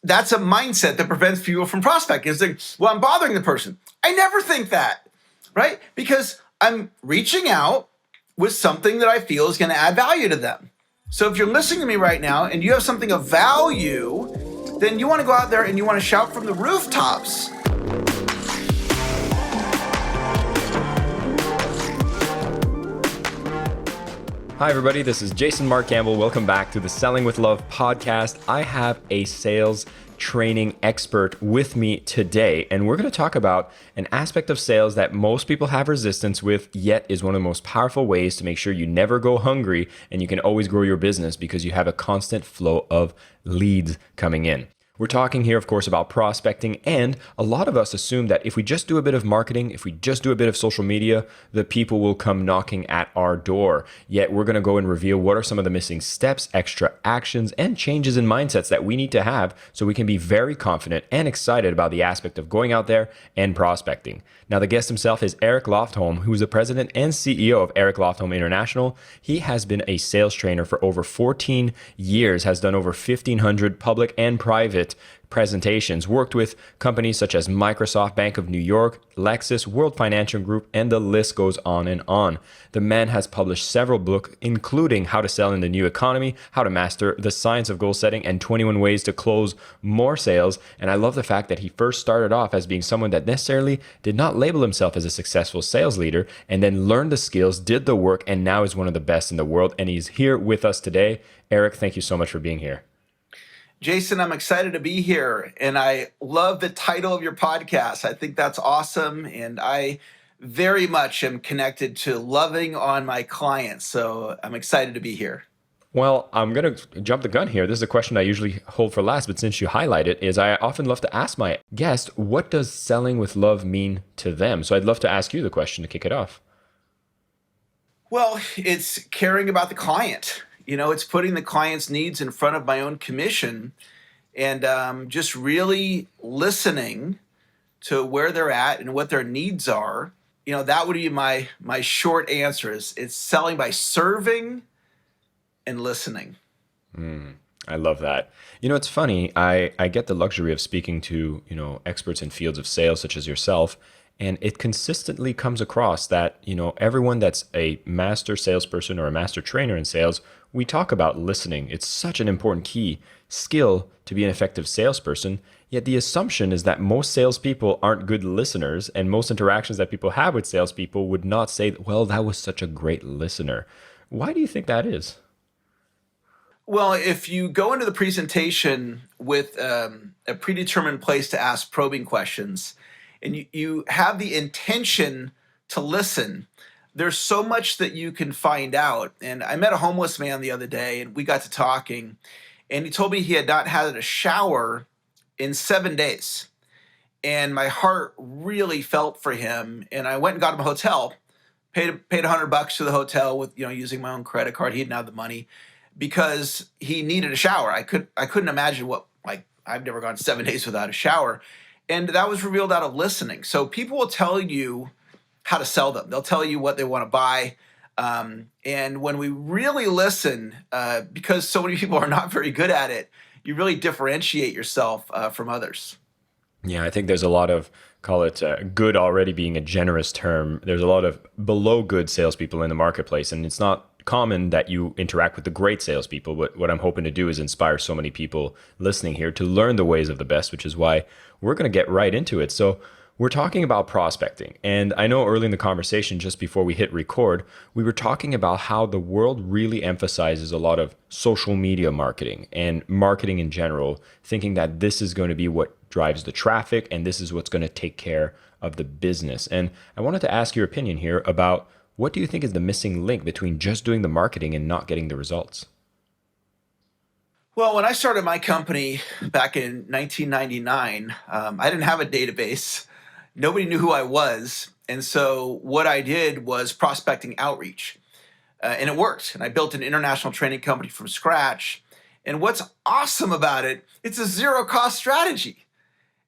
that's a mindset that prevents people from prospecting. It's like, well, I'm bothering the person. I never think that, right? Because I'm reaching out with something that I feel is going to add value to them. So if you're listening to me right now and you have something of value, then you want to go out there and you want to shout from the rooftops. Hi everybody, this is Jason Mark Campbell. Welcome back to the Selling with Love podcast. I have a sales training expert with me today, and we're going to talk about an aspect of sales that most people have resistance with, yet is one of the most powerful ways to make sure you never go hungry and you can always grow your business because you have a constant flow of leads coming in. We're talking here, of course, about prospecting, and a lot of us assume that if we just do a bit of marketing, if we just do a bit of social media, the people will come knocking at our door. Yet we're going to go and reveal what are some of the missing steps, extra actions, and changes in mindsets that we need to have so we can be very confident and excited about the aspect of going out there and prospecting. Now, the guest himself is Eric Lofholm, who is the president and CEO of Eric Lofholm International. He has been a sales trainer for over 14 years, has done over 1,500 public and private presentations, worked with companies such as Microsoft, Bank of New York, Lexus, World Financial Group, and the list goes on and on. The man has published several books, including How to Sell in the New Economy, How to Master the Science of Goal Setting, and 21 Ways to Close More Sales. And I love the fact that he first started off as being someone that necessarily did not label himself as a successful sales leader, and then learned the skills, did the work, and now is one of the best in the world. And he's here with us today. Eric, thank you so much for being here. Jason, I'm excited to be here, and I love the title of your podcast. I think that's awesome, and I very much am connected to loving on my clients, so I'm excited to be here. Well, I'm going to jump the gun here. This is a question I usually hold for last, but since you highlight it, is I often love to ask my guest, what does selling with love mean to them? So I'd love to ask you the question to kick it off. Well, it's caring about the client. It's putting the client's needs in front of my own commission and just really listening to where they're at and what their needs are. That would be my short answer is it's selling by serving and listening. I love that. It's funny. I get the luxury of speaking to, experts in fields of sales such as yourself. And it consistently comes across that, everyone that's a master salesperson or a master trainer in sales, we talk about listening. It's such an important key skill to be an effective salesperson. Yet the assumption is that most salespeople aren't good listeners, and most interactions that people have with salespeople would not say, well, that was such a great listener. Why do you think that is? Well, if you go into the presentation with a predetermined place to ask probing questions, and you have the intention to listen, there's so much that you can find out. And I met a homeless man the other day, and we got to talking, and he told me he had not had a shower in 7 days. And my heart really felt for him. And I went and got him a hotel, paid $100 to the hotel with, using my own credit card. He didn't have the money because he needed a shower. I couldn't imagine I've never gone 7 days without a shower. And that was revealed out of listening. So people will tell you how to sell them. They'll tell you what they want to buy. And when we really listen, because so many people are not very good at it, you really differentiate yourself from others. Yeah, I think there's a lot of, call it good already being a generous term. There's a lot of below good salespeople in the marketplace. And it's not common that you interact with the great salespeople, but what I'm hoping to do is inspire so many people listening here to learn the ways of the best, which is why we're going to get right into it. So we're talking about prospecting. And I know early in the conversation, just before we hit record, we were talking about how the world really emphasizes a lot of social media marketing and marketing in general, thinking that this is going to be what drives the traffic and this is what's going to take care of the business. And I wanted to ask your opinion here about what do you think is the missing link between just doing the marketing and not getting the results? Well, when I started my company back in 1999, I didn't have a database. Nobody knew who I was. And so what I did was prospecting outreach. And it worked. And I built an international training company from scratch. And what's awesome about it, it's a zero-cost strategy.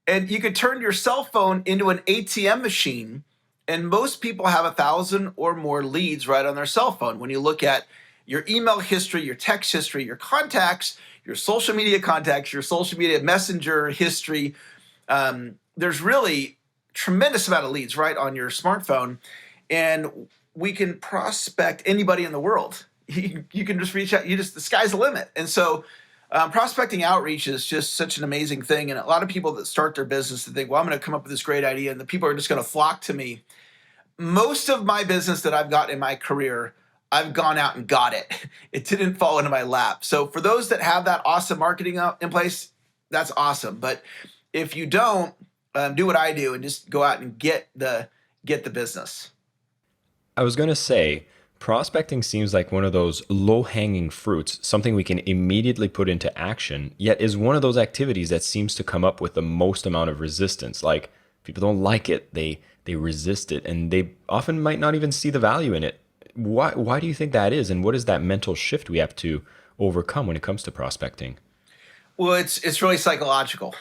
And you could turn your cell phone into an ATM machine. And most people have 1,000 or more leads right on their cell phone. When you look at your email history, your text history, your contacts, your social media contacts, your social media messenger history. There's really tremendous amount of leads right on your smartphone, and we can prospect anybody in the world. You can just reach out. The sky's the limit. And so prospecting outreach is just such an amazing thing. And a lot of people that start their business to think, well, I'm going to come up with this great idea and the people are just going to flock to me. Most of my business that I've got in my career, I've gone out and got it. It didn't fall into my lap. So for those that have that awesome marketing in place, that's awesome. But if you don't, do what I do and just go out and get the business. I was going to say, prospecting seems like one of those low-hanging fruits, something we can immediately put into action, yet is one of those activities that seems to come up with the most amount of resistance. Like, people don't like it, they resist it, and they often might not even see the value in it. Why do you think that is, and what is that mental shift we have to overcome when it comes to prospecting? Well, it's really psychological,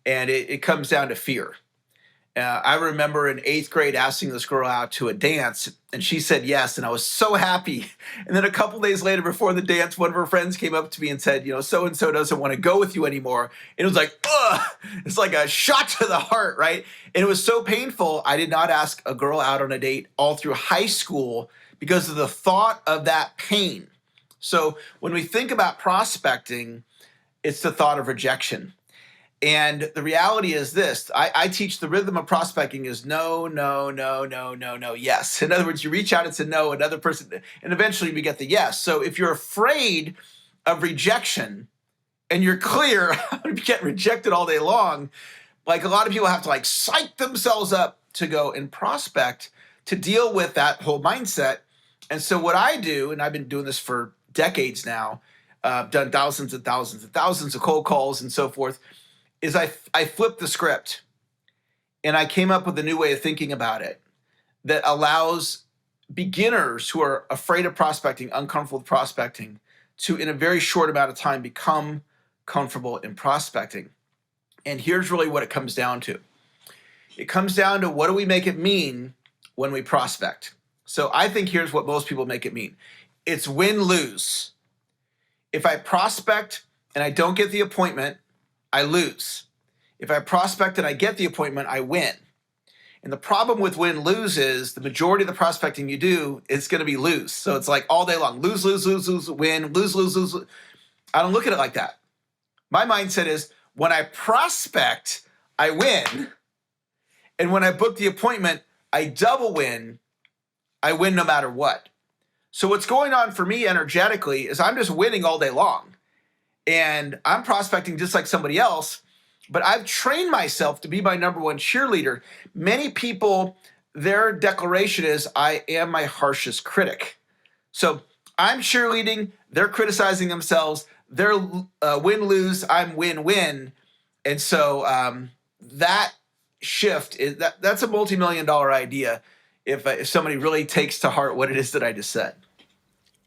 and it comes down to fear. I remember in 8th grade asking this girl out to a dance, and she said yes, and I was so happy. And then a couple days later, before the dance, one of her friends came up to me and said, so-and-so doesn't want to go with you anymore. And it was like, ugh, it's like a shot to the heart, right? And it was so painful. I did not ask a girl out on a date all through high school because of the thought of that pain. So when we think about prospecting, it's the thought of rejection. And the reality is this, I teach the rhythm of prospecting is no, no, no, no, no, no, yes. In other words, you reach out, it's a no, another person, and eventually we get the yes. So if you're afraid of rejection and you're clear, I'm going to be getting rejected all day long, like a lot of people have to like psych themselves up to go and prospect to deal with that whole mindset. And so what I do, and I've been doing this for decades now, done thousands and thousands and thousands of cold calls and so forth, is I flipped the script and I came up with a new way of thinking about it that allows beginners who are afraid of prospecting, uncomfortable with prospecting, to in a very short amount of time become comfortable in prospecting. And here's really what it comes down to. It comes down to, what do we make it mean when we prospect? So I think here's what most people make it mean. It's win-lose. If I prospect and I don't get the appointment, I lose. If I prospect and I get the appointment, I win. And the problem with win-lose is the majority of the prospecting you do is going to be lose. So it's like all day long, lose, lose, lose, lose, win, lose, lose, lose. I don't look at it like that. My mindset is, when I prospect, I win. And when I book the appointment, I double win. I win no matter what. So what's going on for me energetically is I'm just winning all day long. And I'm prospecting just like somebody else, but I've trained myself to be my number one cheerleader. Many people, their declaration is, I am my harshest critic. So I'm cheerleading, they're criticizing themselves, they're win-lose, I'm win-win. And so that shift, that's a multi-million-dollar idea if somebody really takes to heart what it is that I just said.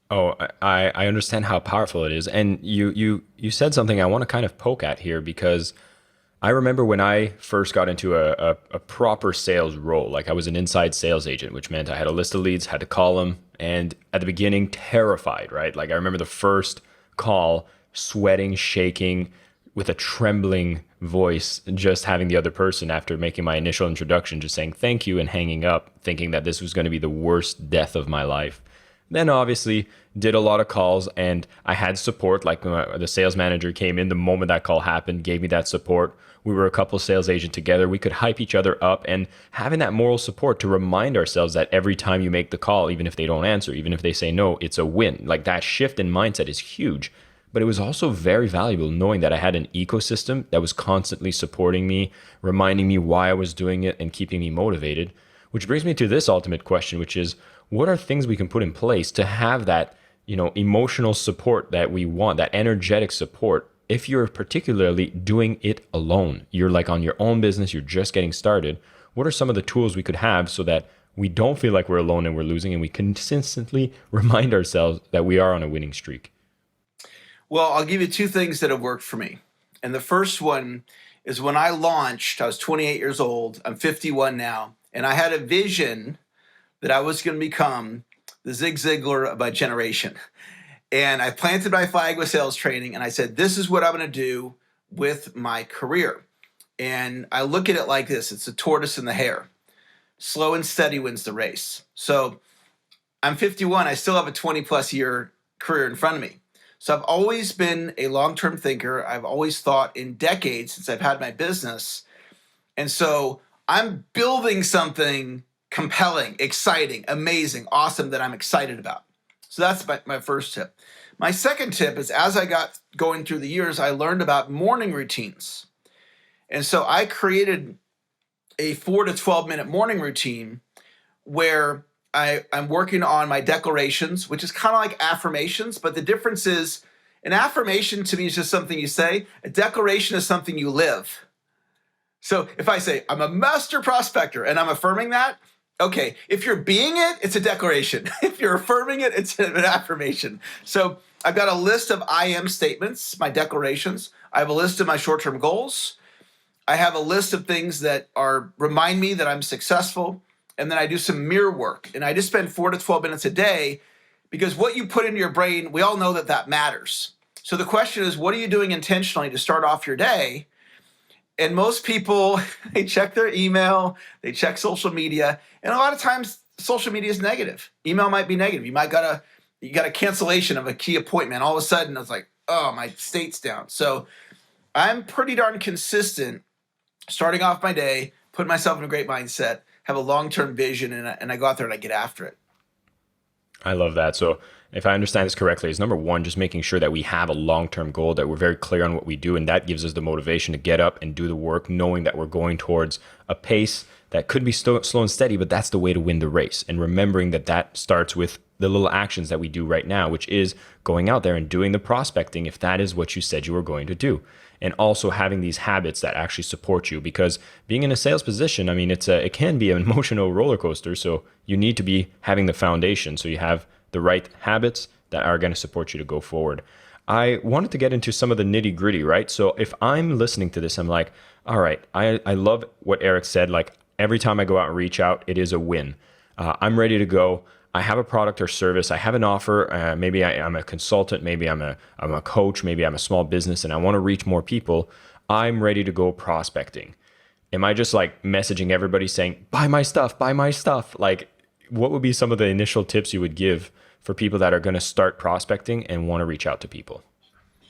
Oh, I understand how powerful it is. And you said something I want to kind of poke at here, because I remember when I first got into a proper sales role, like I was an inside sales agent, which meant I had a list of leads, had to call them. And at the beginning, terrified, right? Like I remember the first call, sweating, shaking, with a trembling voice, just having the other person, after making my initial introduction, just saying thank you and hanging up, thinking that this was going to be the worst death of my life. Then obviously did a lot of calls, and I had support. Like the sales manager came in the moment that call happened, gave me that support. We were a couple sales agents together. We could hype each other up, and having that moral support to remind ourselves that every time you make the call, even if they don't answer, even if they say no, it's a win. Like that shift in mindset is huge. But it was also very valuable knowing that I had an ecosystem that was constantly supporting me, reminding me why I was doing it, and keeping me motivated. Which brings me to this ultimate question, which is, what are things we can put in place to have that, emotional support that we want, that energetic support, if you're particularly doing it alone? You're like on your own business, you're just getting started. What are some of the tools we could have so that we don't feel like we're alone and we're losing, and we consistently remind ourselves that we are on a winning streak? Well, I'll give you two things that have worked for me. And the first one is, when I launched, I was 28 years old. I'm 51 now. And I had a vision that I was going to become the Zig Ziglar of my generation. And I planted my flag with sales training, and I said, this is what I'm going to do with my career. And I look at it like this. It's the tortoise and the hare. Slow and steady wins the race. So I'm 51. I still have a 20 plus year career in front of me. So I've always been a long-term thinker. I've always thought in decades since I've had my business. And so I'm building something compelling, exciting, amazing, awesome that I'm excited about. So that's my first tip. My second tip is, as I got going through the years, I learned about morning routines. And so I created a 4 to 12 minute morning routine where I'm working on my declarations, which is kind of like affirmations, but the difference is an affirmation to me is just something you say. A declaration is something you live. So if I say, I'm a master prospector and I'm affirming that, okay, if you're being it, it's a declaration. If you're affirming it, it's an affirmation. So I've got a list of I am statements, my declarations. I have a list of my short-term goals. I have a list of things that remind me that I'm successful. And then I do some mirror work. And I just spend 4 to 12 minutes a day, because what you put into your brain, we all know that matters. So the question is, what are you doing intentionally to start off your day? And most people, they check their email, they check social media, and a lot of times social media is negative. Email might be negative. You got a cancellation of a key appointment. All of a sudden, it's like, oh, my state's down. So I'm pretty darn consistent starting off my day, putting myself in a great mindset, have a long-term vision, and I go out there and I get after it. I love that. So if I understand this correctly, is number one, just making sure that we have a long-term goal, that we're very clear on what we do, and that gives us the motivation to get up and do the work, knowing that we're going towards a pace that could be slow and steady, but that's the way to win the race. And remembering that starts with the little actions that we do right now, which is going out there and doing the prospecting if that is what you said you were going to do. And also having these habits that actually support you, because being in a sales position, I mean, it can be an emotional roller coaster. So you need to be having the foundation. So you have the right habits that are going to support you to go forward. I wanted to get into some of the nitty gritty, right? So if I'm listening to this, I'm like, all right, I love what Eric said. Like every time I go out and reach out, it is a win. I'm ready to go. I have a product or service. I have an offer. Maybe I'm a consultant. Maybe I'm a coach. Maybe I'm a small business and I want to reach more people. I'm ready to go prospecting. Am I just like messaging everybody saying, buy my stuff, buy my stuff? Like, what would be some of the initial tips you would give for people that are going to start prospecting and want to reach out to people?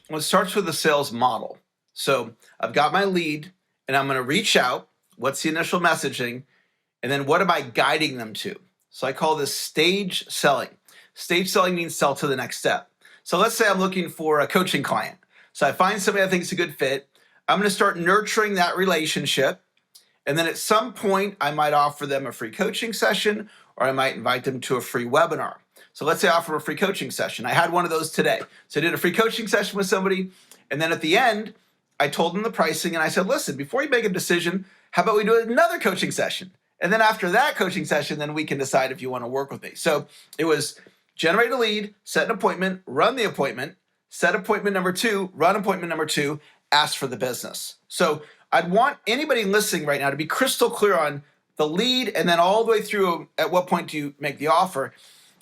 Well, it starts with the sales model. So I've got my lead and I'm going to reach out. What's the initial messaging? And then what am I guiding them to? So I call this stage selling. Stage selling means sell to the next step. So let's say I'm looking for a coaching client. So I find somebody I think is a good fit. I'm going to start nurturing that relationship. And then at some point, I might offer them a free coaching session, or I might invite them to a free webinar. So let's say I offer a free coaching session. I had one of those today. So I did a free coaching session with somebody. And then at the end, I told them the pricing. And I said, listen, before you make a decision, how about we do another coaching session? And then after that coaching session, then we can decide if you want to work with me. So it was generate a lead, set an appointment, run the appointment, set appointment number 2, run appointment number 2, ask for the business. So I'd want anybody listening right now to be crystal clear on the lead and then all the way through at what point do you make the offer.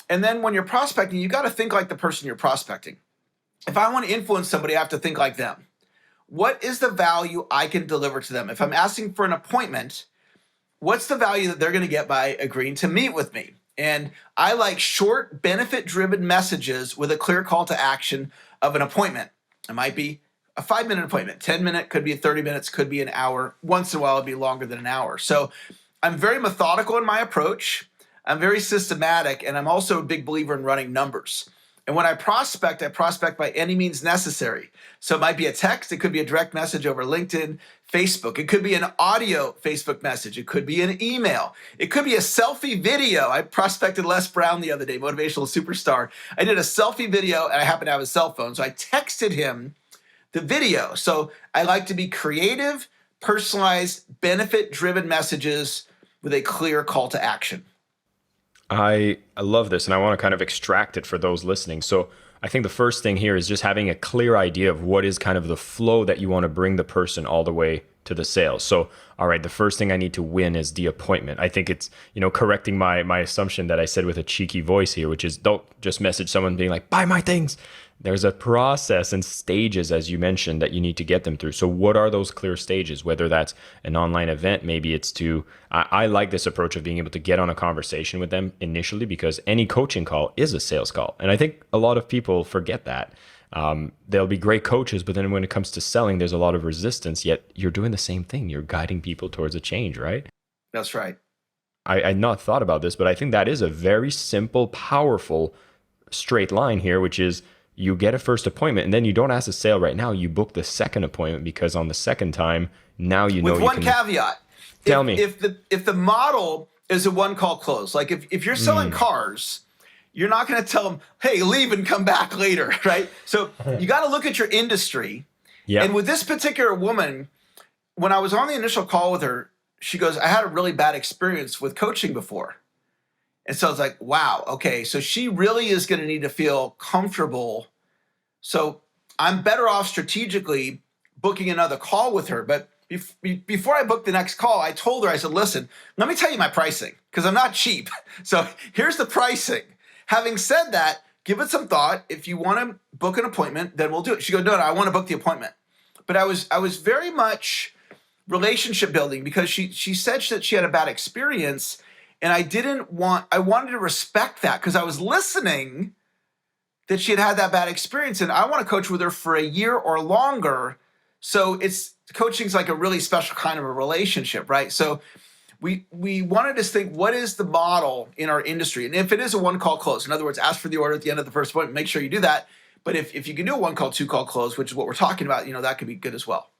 And then when you're prospecting, you got to think like the person you're prospecting. If I want to influence somebody, I have to think like them. What is the value I can deliver to them? If I'm asking for an appointment, what's the value that they're going to get by agreeing to meet with me? And I like short, benefit-driven messages with a clear call to action of an appointment. It might be a 5-minute appointment, 10-minute, could be 30 minutes, could be an hour. Once in a while, it'd be longer than an hour. So I'm very methodical in my approach. I'm very systematic, and I'm also a big believer in running numbers. And when I prospect by any means necessary. So it might be a text, it could be a direct message over LinkedIn, Facebook. It could be an audio Facebook message. It could be an email. It could be a selfie video. I prospected Les Brown the other day, motivational superstar. I did a selfie video, and I happened to have a cell phone. So I texted him the video. So I like to be creative, personalized, benefit-driven messages with a clear call to action. I love this, and I want to kind of extract it for those listening. So I think the first thing here is just having a clear idea of what is kind of the flow that you want to bring the person all the way to the sales. So, all right, the first thing I need to win is the appointment. I think it's, correcting my assumption that I said with a cheeky voice here, which is don't just message someone being like, buy my things. There's a process and stages, as you mentioned, that you need to get them through. So what are those clear stages? Whether that's an online event, maybe it's I like this approach of being able to get on a conversation with them initially, because any coaching call is a sales call. And I think a lot of people forget that. They'll be great coaches, but then when it comes to selling, there's a lot of resistance, yet you're doing the same thing. You're guiding people towards a change, right? That's right. I had not thought about this, but I think that is a very simple, powerful, straight line here, which is you get a first appointment and then you don't ask a sale right now. You book the second appointment, because on the second time, now you know with you one can... caveat. Tell me. If the model is a one call close, like if you're selling cars, you're not going to tell them, hey, leave and come back later, right? So you got to look at your industry. Yeah. And with this particular woman, when I was on the initial call with her, she goes, I had a really bad experience with coaching before. And so I was like, wow, okay, so she really is going to need to feel comfortable. So I'm better off strategically booking another call with her. But before I booked the next call, I told her, I said, listen, let me tell you my pricing, because I'm not cheap. So here's the pricing. Having said that, give it some thought. If you want to book an appointment, then we'll do it. She goes, no, I want to book the appointment. But I was very much relationship building, because she said that she had a bad experience. And I wanted to respect that, because I was listening that she had that bad experience, and I want to coach with her for a year or longer. So coaching's like a really special kind of a relationship, right? So we wanted to think, what is the model in our industry? And if it is a one call close, in other words, ask for the order at the end of the first appointment, make sure you do that. But if you can do a one call, two call close, which is what we're talking about, that could be good as well.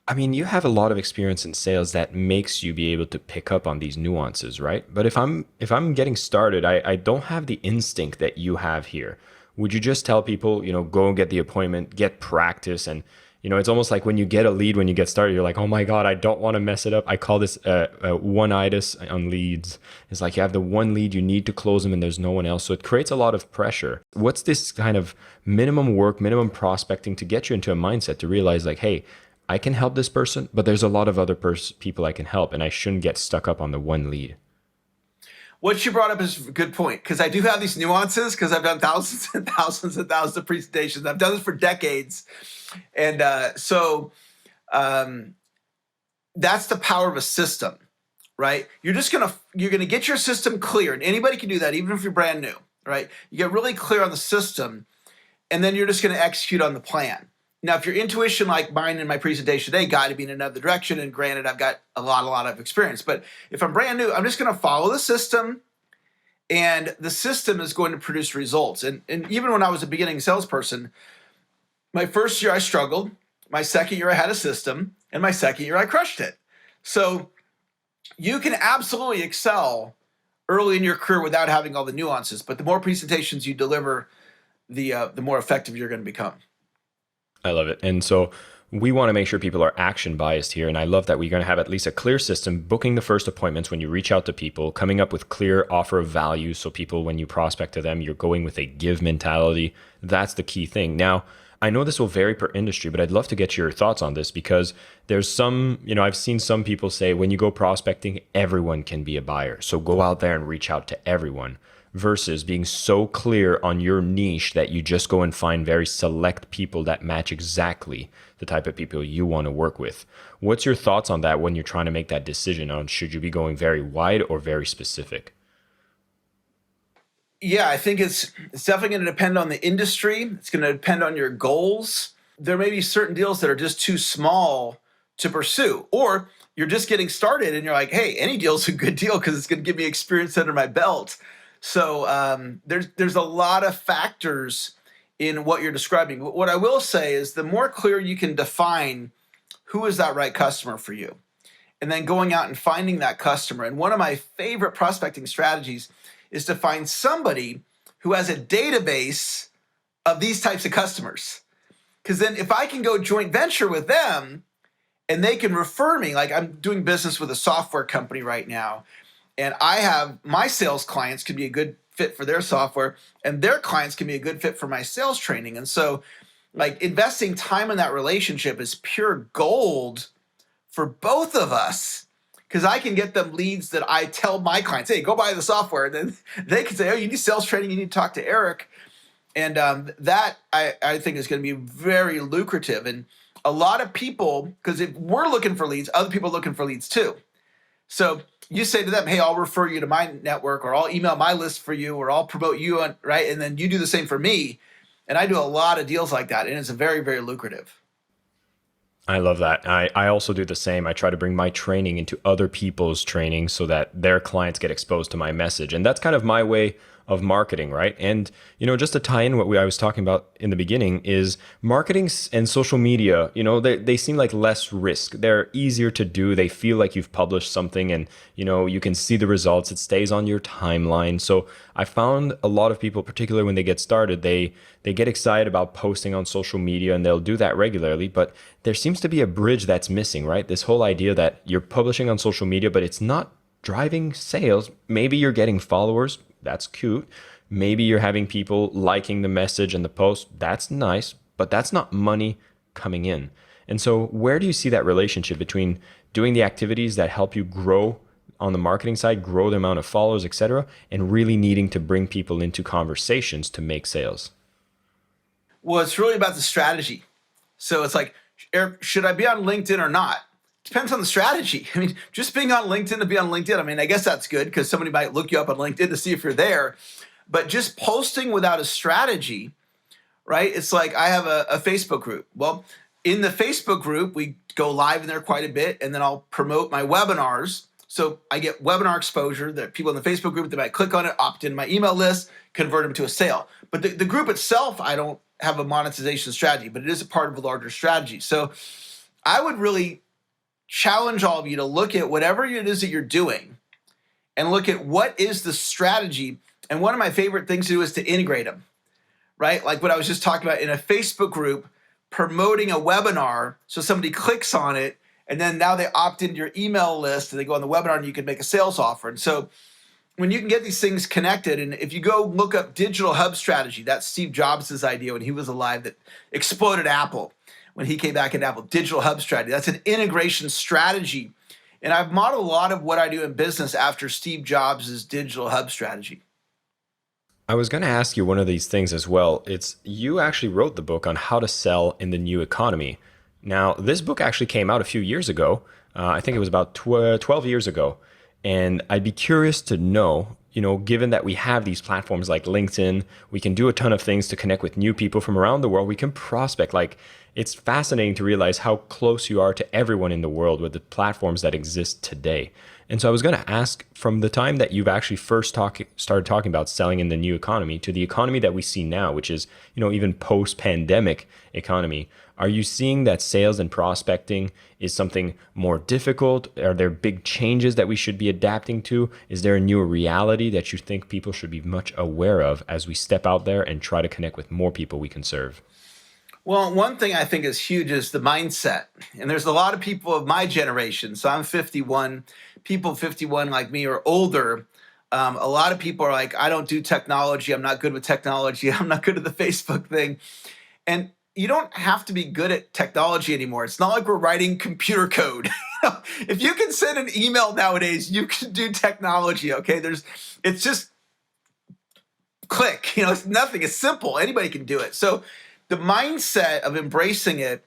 I mean, you have a lot of experience in sales that makes you be able to pick up on these nuances, right? But if I'm getting started, I don't have the instinct that you have here. Would you just tell people, go and get the appointment, get practice, and it's almost like when you get a lead, when you get started, you're like, oh my God, I don't want to mess it up. I call this one-itis on leads. It's like you have the one lead, you need to close them, and there's no one else. So it creates a lot of pressure. What's this kind of minimum work, minimum prospecting to get you into a mindset to realize like, hey, I can help this person, but there's a lot of other people I can help, and I shouldn't get stuck up on the one lead. What you brought up is a good point, because I do have these nuances, because I've done thousands and thousands and thousands of presentations. I've done this for decades. And so that's the power of a system, right? You're going to get your system clear, and anybody can do that, even if you're brand new, right? You get really clear on the system, and then you're just going to execute on the plan. Now, if your intuition, like mine in my presentation today, guided me in another direction, and granted, I've got a lot of experience, but if I'm brand new, I'm just going to follow the system, and the system is going to produce results. And even when I was a beginning salesperson, my first year I struggled, my second year I had a system, and my second year I crushed it. So you can absolutely excel early in your career without having all the nuances, but the more presentations you deliver, the more effective you're going to become. I love it. And so we want to make sure people are action biased here. And I love that we're going to have at least a clear system, booking the first appointments when you reach out to people, coming up with clear offer of value. So people, when you prospect to them, you're going with a give mentality. That's the key thing. Now, I know this will vary per industry, but I'd love to get your thoughts on this, because there's some, I've seen some people say when you go prospecting, everyone can be a buyer. So go out there and reach out to everyone, versus being so clear on your niche that you just go and find very select people that match exactly the type of people you want to work with. What's your thoughts on that when you're trying to make that decision on should you be going very wide or very specific? Yeah, I think it's definitely going to depend on the industry. It's going to depend on your goals. There may be certain deals that are just too small to pursue, or you're just getting started and you're like, hey, any deal's a good deal because it's going to give me experience under my belt. So there's a lot of factors in what you're describing. But what I will say is the more clear you can define who is that right customer for you, and then going out and finding that customer. And one of my favorite prospecting strategies is to find somebody who has a database of these types of customers. Because then if I can go joint venture with them and they can refer me, like I'm doing business with a software company right now, and I have my sales clients can be a good fit for their software, and their clients can be a good fit for my sales training. And so Like investing time in that relationship is pure gold for both of us, because I can get them leads that I tell my clients, hey, go buy the software. And then they can say, oh, you need sales training, you need to talk to Eric. And that I think is going to be very lucrative. And a lot of people, because if we're looking for leads, other people are looking for leads too. So you say to them, hey, I'll refer you to my network, or I'll email my list for you, or I'll promote you, right? And then you do the same for me. And I do a lot of deals like that. And it's very, very lucrative. I love that. I also do the same. I try to bring my training into other people's training so that their clients get exposed to my message. And that's kind of my way of marketing, right? And, just to tie in what I was talking about in the beginning is marketing and social media, they seem like less risk. They're easier to do. They feel like you've published something and, you can see the results. It stays on your timeline. So I found a lot of people, particularly when they get started, they get excited about posting on social media and they'll do that regularly, but there seems to be a bridge that's missing, right? This whole idea that you're publishing on social media, but it's not driving sales. Maybe you're getting followers. That's cute. Maybe you're having people liking the message and the post. That's nice, but that's not money coming in. And so where do you see that relationship between doing the activities that help you grow on the marketing side, grow the amount of followers, etc., and really needing to bring people into conversations to make sales? Well, it's really about the strategy. So it's like, Eric, should I be on LinkedIn or not? Depends on the strategy. I mean, just being on LinkedIn to be on LinkedIn, I mean, I guess that's good because somebody might look you up on LinkedIn to see if you're there. But just posting without a strategy, right? It's like I have a Facebook group. Well, in the Facebook group, we go live in there quite a bit, and then I'll promote my webinars. So I get webinar exposure that people in the Facebook group, they might click on it, opt in my email list, convert them to a sale. But the group itself, I don't have a monetization strategy, but it is a part of a larger strategy. So I would really challenge all of you to look at whatever it is that you're doing and look at what is the strategy. And one of my favorite things to do is to integrate them, right? Like what I was just talking about in a Facebook group, promoting a webinar. So somebody clicks on it and then now they opt into your email list and they go on the webinar and you can make a sales offer. And so when you can get these things connected, and if you go look up digital hub strategy, that's Steve Jobs' idea when he was alive that exploded Apple. When he came back into Apple, digital hub strategy. That's an integration strategy. And I've modeled a lot of what I do in business after Steve Jobs' digital hub strategy. I was going to ask you one of these things as well. You actually wrote the book on how to sell in the new economy. Now, this book actually came out a few years ago. I think it was about 12 years ago. And I'd be curious to know, given that we have these platforms like LinkedIn, we can do a ton of things to connect with new people from around the world. We can prospect. It's fascinating to realize how close you are to everyone in the world with the platforms that exist today. And so I was going to ask, from the time that you've actually first started talking about selling in the new economy to the economy that we see now, which is, even post-pandemic economy, are you seeing that sales and prospecting is something more difficult? Are there big changes that we should be adapting to? Is there a new reality that you think people should be much aware of as we step out there and try to connect with more people we can serve? Well, one thing I think is huge is the mindset. And there's a lot of people of my generation. So I'm 51. People 51 like me or older. A lot of people are like, I don't do technology. I'm not good with technology. I'm not good at the Facebook thing. And you don't have to be good at technology anymore. It's not like we're writing computer code. If you can send an email nowadays, you can do technology, okay? It's just click, it's nothing. It's simple. Anybody can do it. So the mindset of embracing it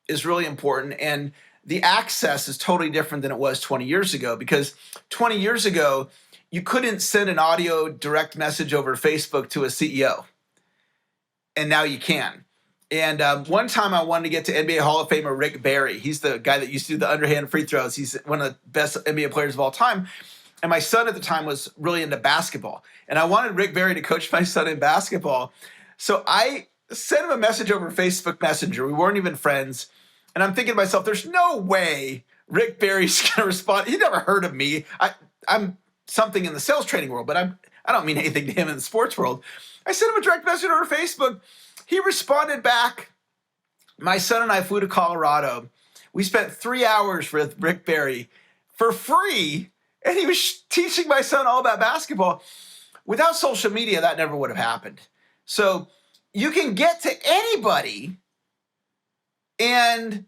is really important. And the access is totally different than it was 20 years ago, because 20 years ago, you couldn't send an audio direct message over Facebook to a CEO. And now you can. And one time I wanted to get to NBA Hall of Famer Rick Barry. He's the guy that used to do the underhand free throws. He's one of the best NBA players of all time. And my son at the time was really into basketball. And I wanted Rick Barry to coach my son in basketball. So I sent him a message over Facebook Messenger. We weren't even friends. And I'm thinking to myself, there's no way Rick Barry's going to respond. He never heard of me. I'm something in the sales training world, but I don't mean anything to him in the sports world. I sent him a direct message over Facebook. He responded back. My son and I flew to Colorado. We spent 3 hours with Rick Barry for free, and he was teaching my son all about basketball. Without social media, that never would have happened. So you can get to anybody And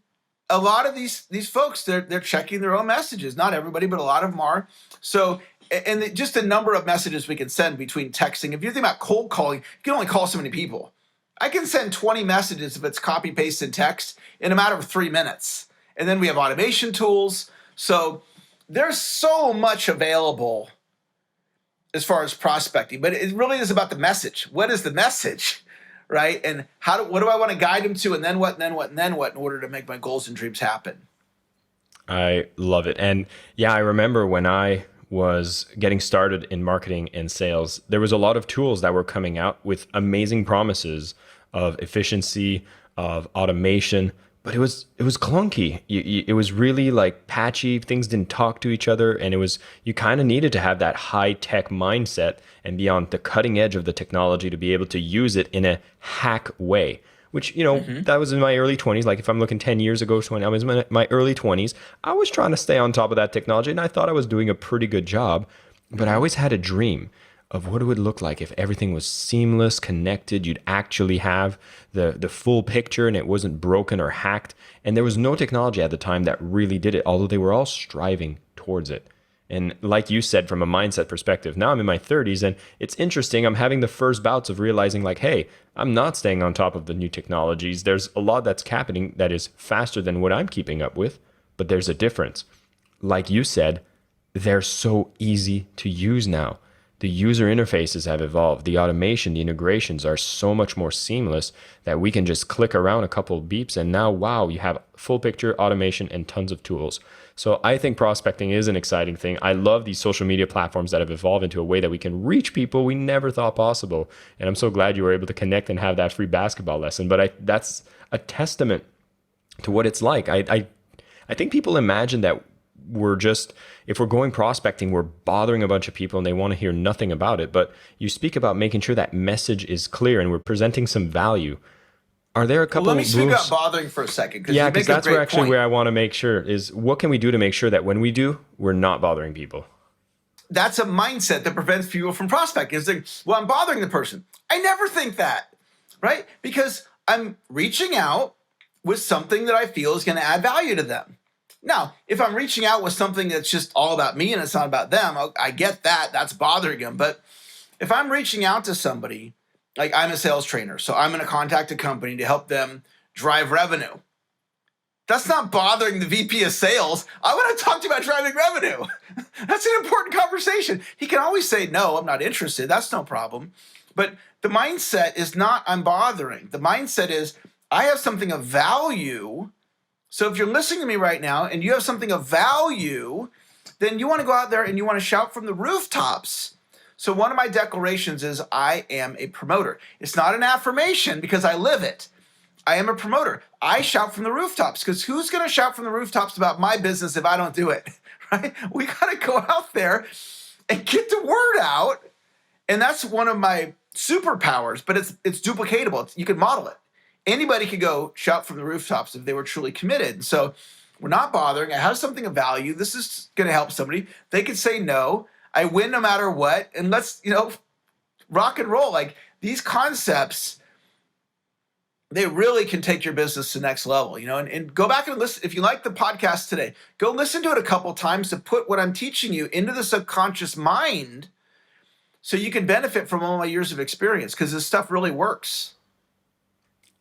a lot of these folks, they're checking their own messages. Not everybody, but a lot of them are. So, and just the number of messages we can send between texting. If you think about cold calling, you can only call so many people. I can send 20 messages if it's copy paste and text in a matter of 3 minutes. And then we have automation tools. So there's so much available as far as prospecting, but it really is about the message. What is the message, right? And what do I want to guide them to? And then what, and then what, and then what in order to make my goals and dreams happen? I love it. And yeah, I remember when I was getting started in marketing and sales, there was a lot of tools that were coming out with amazing promises of efficiency, of automation, but it was clunky. It was really like patchy. Things didn't talk to each other, and you kind of needed to have that high tech mindset and be on the cutting edge of the technology to be able to use it in a hack way. Which, that was in my early 20s. Like if I'm looking 10 years ago, when I was in my early 20s, I was trying to stay on top of that technology, and I thought I was doing a pretty good job. But I always had a dream of what it would look like if everything was seamless, connected. You'd actually have the full picture and it wasn't broken or hacked. And there was no technology at the time that really did it, although they were all striving towards it. And like you said, from a mindset perspective, now I'm in my 30s and it's interesting. I'm having the first bouts of realizing like, hey, I'm not staying on top of the new technologies. There's a lot that's happening that is faster than what I'm keeping up with, but there's a difference. Like you said, they're so easy to use now. The user interfaces have evolved. The automation, the integrations are so much more seamless that we can just click around a couple of beeps and now, wow, you have full picture automation and tons of tools. So I think prospecting is an exciting thing. I love these social media platforms that have evolved into a way that we can reach people we never thought possible. And I'm so glad you were able to connect and have that free basketball lesson. But that's a testament to what it's like. I think people imagine that if we're going prospecting, we're bothering a bunch of people and they want to hear nothing about it. But you speak about making sure that message is clear and we're presenting some value. Are there a couple Let me of speak moves? about bothering for a second. Yeah, because that's where I want to make sure is what can we do to make sure that when we do, we're not bothering people? That's a mindset that prevents people from prospecting. It's like, well, I'm bothering the person. I never think that, right? Because I'm reaching out with something that I feel is going to add value to them. Now, if I'm reaching out with something that's just all about me and it's not about them, I get that. That's bothering them. But if I'm reaching out to somebody, like I'm a sales trainer, so I'm going to contact a company to help them drive revenue. That's not bothering the VP of sales. I want to talk to you about driving revenue. That's an important conversation. He can always say, no, I'm not interested. That's no problem. But the mindset is not I'm bothering. The mindset is I have something of value. So if you're listening to me right now and you have something of value, then you want to go out there and you want to shout from the rooftops. So one of my declarations is I am a promoter. It's not an affirmation because I live it. I am a promoter. I shout from the rooftops because who's going to shout from the rooftops about my business if I don't do it, right? We got to go out there and get the word out. And that's one of my superpowers, but it's duplicatable. You can model it. Anybody could go shout from the rooftops if they were truly committed. So we're not bothering. I have something of value. This is going to help somebody. They could say no. I win no matter what. And let's, rock and roll. Like these concepts, they really can take your business to the next level, and go back and listen. If you like the podcast today, go listen to it a couple of times to put what I'm teaching you into the subconscious mind so you can benefit from all my years of experience because this stuff really works.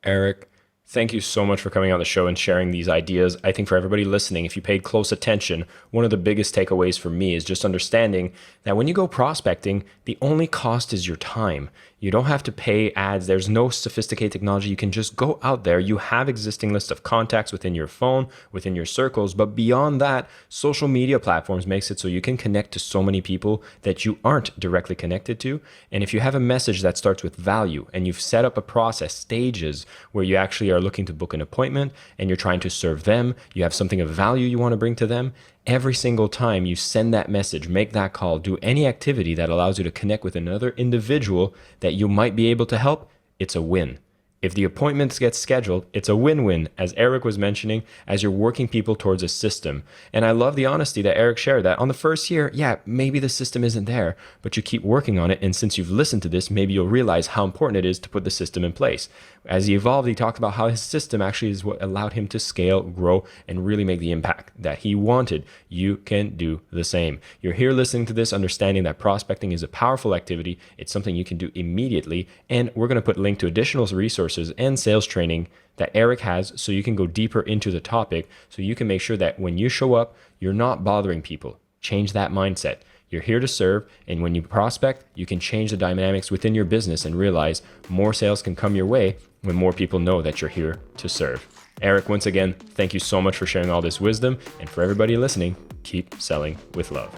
Eric, thank you so much for coming on the show and sharing these ideas. I think for everybody listening, if you paid close attention, one of the biggest takeaways for me is just understanding that when you go prospecting, the only cost is your time. You don't have to pay ads. There's no sophisticated technology. You can just go out there. You have existing lists of contacts within your phone, within your circles. But beyond that, social media platforms makes it so you can connect to so many people that you aren't directly connected to. And if you have a message that starts with value and you've set up a process, stages where you actually are looking to book an appointment and you're trying to serve them, you have something of value you want to bring to them, every single time you send that message, make that call, do any activity that allows you to connect with another individual that you might be able to help, it's a win. If the appointments get scheduled, it's a win-win, as Eric was mentioning, as you're working people towards a system. And I love the honesty that Eric shared that on the first year, yeah, maybe the system isn't there, but you keep working on it. And since you've listened to this, maybe you'll realize how important it is to put the system in place. As he evolved, he talked about how his system actually is what allowed him to scale, grow, and really make the impact that he wanted. You can do the same. You're here listening to this, understanding that prospecting is a powerful activity. It's something you can do immediately. And we're going to put a link to additional resources and sales training that Eric has so you can go deeper into the topic, so you can make sure that when you show up, you're not bothering people. Change that mindset. You're here to serve, and when you prospect, you can change the dynamics within your business and realize more sales can come your way when more people know that you're here to serve. Eric, once again, thank you so much for sharing all this wisdom, and for everybody listening, keep selling with love.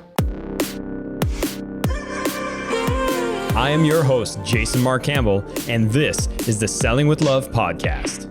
I am your host, Jason Mark Campbell, and this is the Selling with Love podcast.